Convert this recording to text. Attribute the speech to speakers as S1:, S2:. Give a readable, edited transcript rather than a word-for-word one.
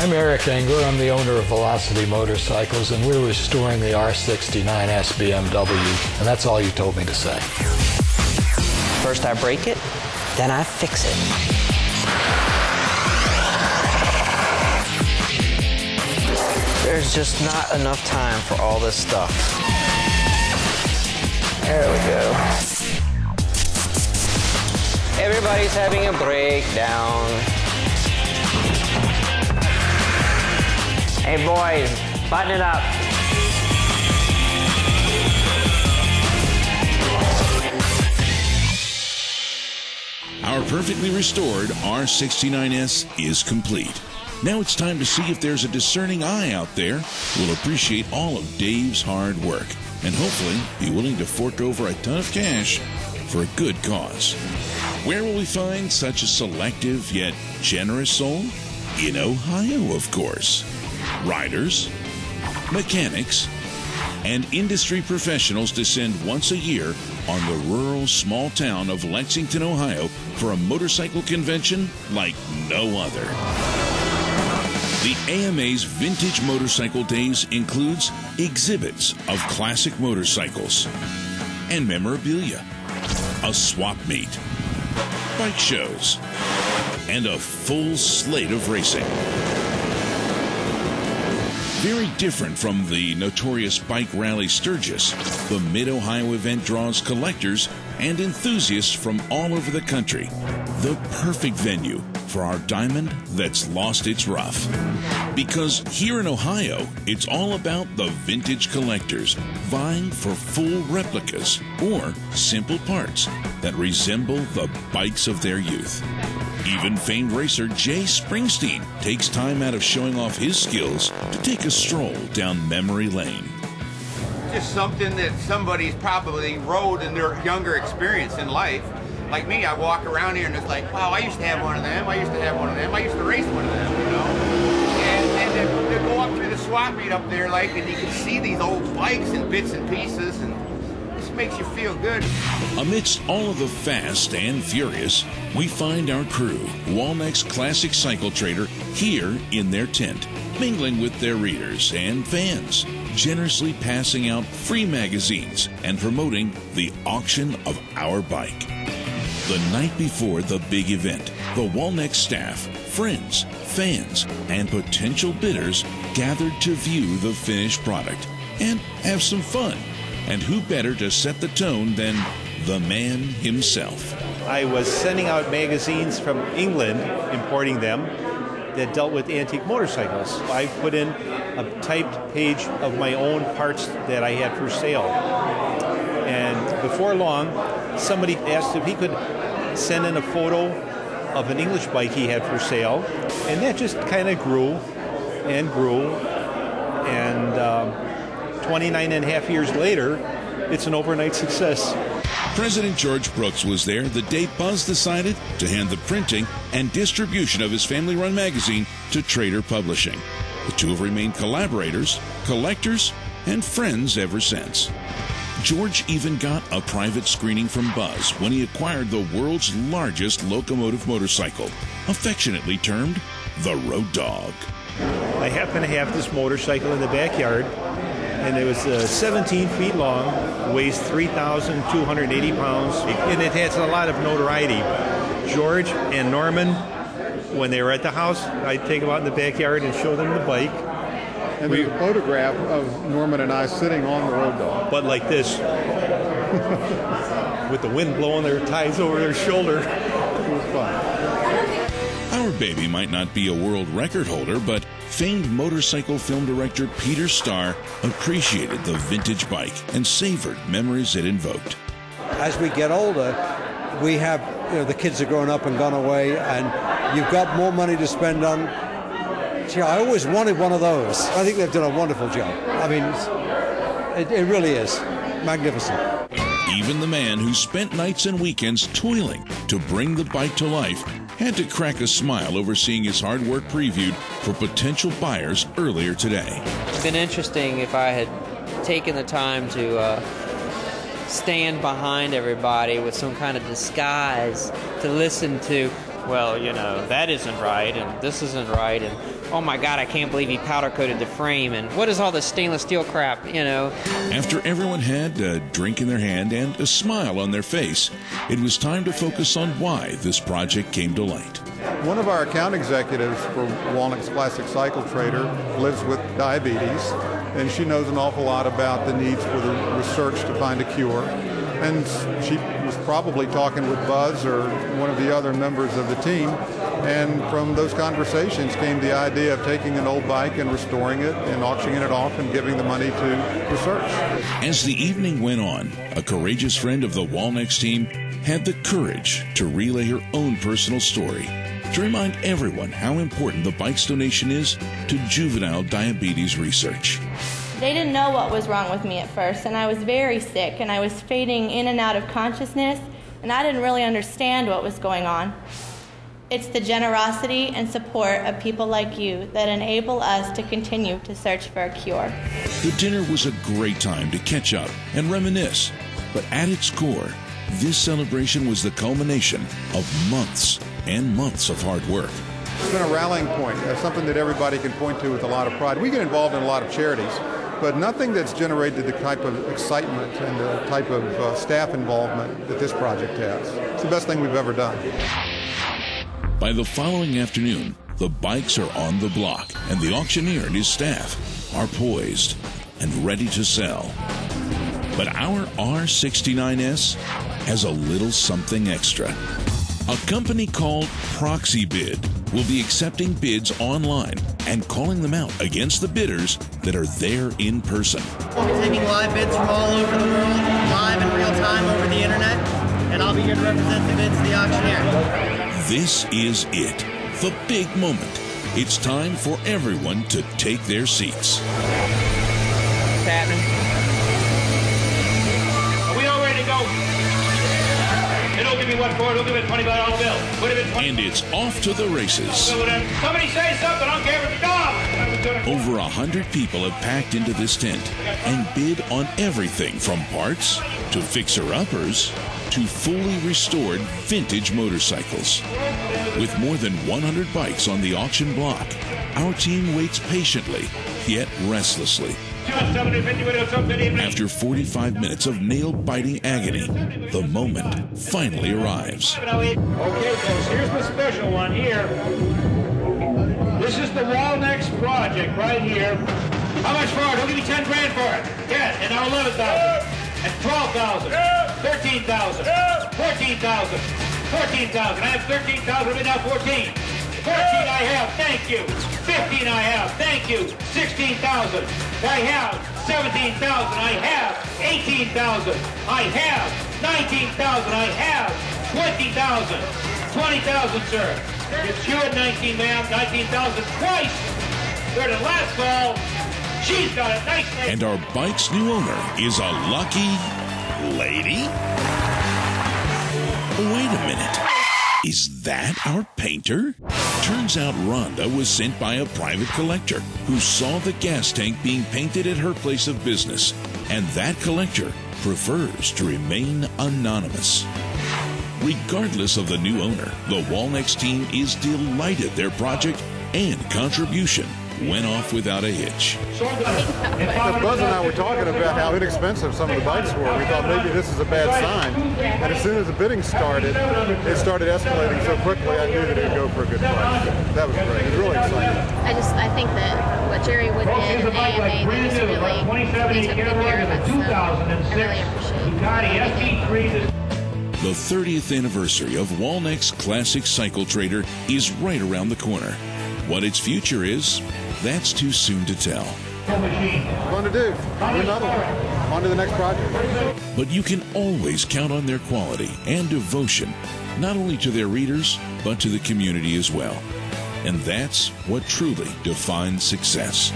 S1: I'm Eric Engler. I'm the owner of Velocity Motorcycles, and we're restoring the R69S BMW, and that's all you told me to say.
S2: First I break it, then I fix it. There's just not enough time for all this stuff. There we go. Everybody's having a breakdown. Hey boys, button it up.
S3: Our perfectly restored R69S is complete. Now it's time to see if there's a discerning eye out there who will appreciate all of Dave's hard work and hopefully be willing to fork over a ton of cash for a good cause. Where will we find such a selective yet generous soul? In Ohio, of course. Riders, mechanics, and industry professionals descend once a year on the rural small town of Lexington, Ohio for a motorcycle convention like no other. The AMA's Vintage Motorcycle Days includes exhibits of classic motorcycles and memorabilia, a swap meet, bike shows, and a full slate of racing. Very different from the notorious bike rally Sturgis, the Mid-Ohio event draws collectors and enthusiasts from all over the country. The perfect venue for our diamond that's lost its rough. Because here in Ohio, it's all about the vintage collectors vying for full replicas or simple parts that resemble the bikes of their youth. Even famed racer Jay Springsteen takes time out of showing off his skills to take a stroll down memory lane.
S4: Just something that somebody's probably rode in their younger experience in life. Like me, I walk around here and it's like, wow, I used to have one of them, I used to have one of them, I used to race one of them, you know? And to go up through the swap meet up there, like, and you can see these old bikes and bits and pieces, and this makes you feel good.
S3: Amidst all of the fast and furious, we find our crew, Walneck's Classic Cycle Trader, here in their tent, mingling with their readers and fans, generously passing out free magazines and promoting the auction of our bike. The night before the big event, the Walneck staff, friends, fans, and potential bidders gathered to view the finished product and have some fun. And who better to set the tone than the man himself?
S5: I was sending out magazines from England, importing them, that dealt with antique motorcycles. I put in a typed page of my own parts that I had for sale. And before long, somebody asked if he could send in a photo of an English bike he had for sale. And that just kind of grew and grew. And 29 and a half years later, it's an overnight success.
S3: President George Brooks was there the day Buzz decided to hand the printing and distribution of his family-run magazine to Trader Publishing. The two have remained collaborators, collectors, and friends ever since. George even got a private screening from Buzz when he acquired the world's largest locomotive motorcycle, affectionately termed the Road Dog.
S5: I happen to have this motorcycle in the backyard, and it was 17 feet long, weighs 3,280 pounds, and it has a lot of notoriety. George and Norman, when they were at the house, I'd take them out in the backyard and show them the bike.
S6: And there's a photograph of Norman and I sitting on the Road Dog.
S5: But like this, with the wind blowing their ties over their shoulder.
S6: It was fun.
S3: Our baby might not be a world record holder, but famed motorcycle film director Peter Starr appreciated the vintage bike and savored memories it invoked.
S7: As we get older, we have, the kids are grown up and gone away, and you've got more money to spend on. Gee, I always wanted one of those. I think they've done a wonderful job. I mean, it really is magnificent.
S3: Even the man who spent nights and weekends toiling to bring the bike to life had to crack a smile over seeing his hard work previewed for potential buyers earlier today.
S2: It's been interesting if I had taken the time to stand behind everybody with some kind of disguise to listen to, well, that isn't right and this isn't right, and oh my God, I can't believe he powder coated the frame, and what is all this stainless steel crap, you know?
S3: After everyone had a drink in their hand and a smile on their face, it was time to focus on why this project came to light.
S6: One of our account executives for Walneck's Classic Cycle Trader lives with diabetes, and she knows an awful lot about the needs for the research to find a cure. And she was probably talking with Buzz or one of the other members of the team, and from those conversations came the idea of taking an old bike and restoring it and auctioning it off and giving the money to research.
S3: As the evening went on, a courageous friend of the Walneck team had the courage to relay her own personal story to remind everyone how important the bike's donation is to juvenile diabetes research.
S8: They didn't know what was wrong with me at first, and I was very sick, and I was fading in and out of consciousness, and I didn't really understand what was going on. It's the generosity and support of people like you that enable us to continue to search for a cure.
S3: The dinner was a great time to catch up and reminisce, but at its core, this celebration was the culmination of months and months of hard work.
S6: It's been a rallying point, something that everybody can point to with a lot of pride. We get involved in a lot of charities, but nothing that's generated the type of excitement and the type of staff involvement that this project has. It's the best thing we've ever done.
S3: By the following afternoon, the bikes are on the block, and the auctioneer and his staff are poised and ready to sell. But our R69S has a little something extra. A company called Proxy Bid will be accepting bids online and calling them out against the bidders that are there in person.
S9: We'll be taking live bids from all over the world, live in real time over the internet, and I'll be here to represent the bids to the auctioneer.
S3: This is it, the big moment. It's time for everyone to take their seats.
S2: What's happening?
S10: Are we all ready to go? It'll give me what for? It'll give me a $25 bill. Would have been
S3: And it's off to the races.
S10: Somebody say something, I don't care if it's a dog.
S3: Over 100 people have packed into this tent and bid on everything from parts to fixer-uppers to fully restored vintage motorcycles. With more than 100 bikes on the auction block, our team waits patiently, yet restlessly. After 45 minutes of nail-biting agony, the moment finally arrives.
S10: Okay, folks, here's the special one here. This is the Walneck project right here. How much for it? Who'll give me 10 grand for it? 10, and now 11,000, and 12,000, 13,000, 14,000, 14,000. I have 13,000, but now 14. 14 I have, thank you. 15 I have, thank you. 16,000. I have 17,000. I have 18,000. I have 19,000. I have 20,000. 20,000, sir. It's you at 19, ma'am. 19,000 twice. Better than last fall. She's got a nice name.
S3: And our bike's new owner is a lucky lady? Wait a minute. Is that our painter? Turns out Rhonda was sent by a private collector who saw the gas tank being painted at her place of business, and that collector prefers to remain anonymous. Regardless of the new owner, the Walneck team is delighted their project and contribution went off without a hitch.
S6: Buzz and I were talking about how inexpensive some of the bikes were. We thought maybe this is a bad sign. And as soon as the bidding started, it started escalating so quickly, I knew that it would go for a good price. That was great. It was really exciting.
S8: I think that what Jerry Wood did and AMA, they just really took good care of us, so I really appreciate it.
S3: The 30th anniversary of Walneck's Classic Cycle Trader is right around the corner. What its future is, that's too soon to tell.
S6: Fun to do. Another one. On to the next project.
S3: But you can always count on their quality and devotion, not only to their readers, but to the community as well. And that's what truly defines success.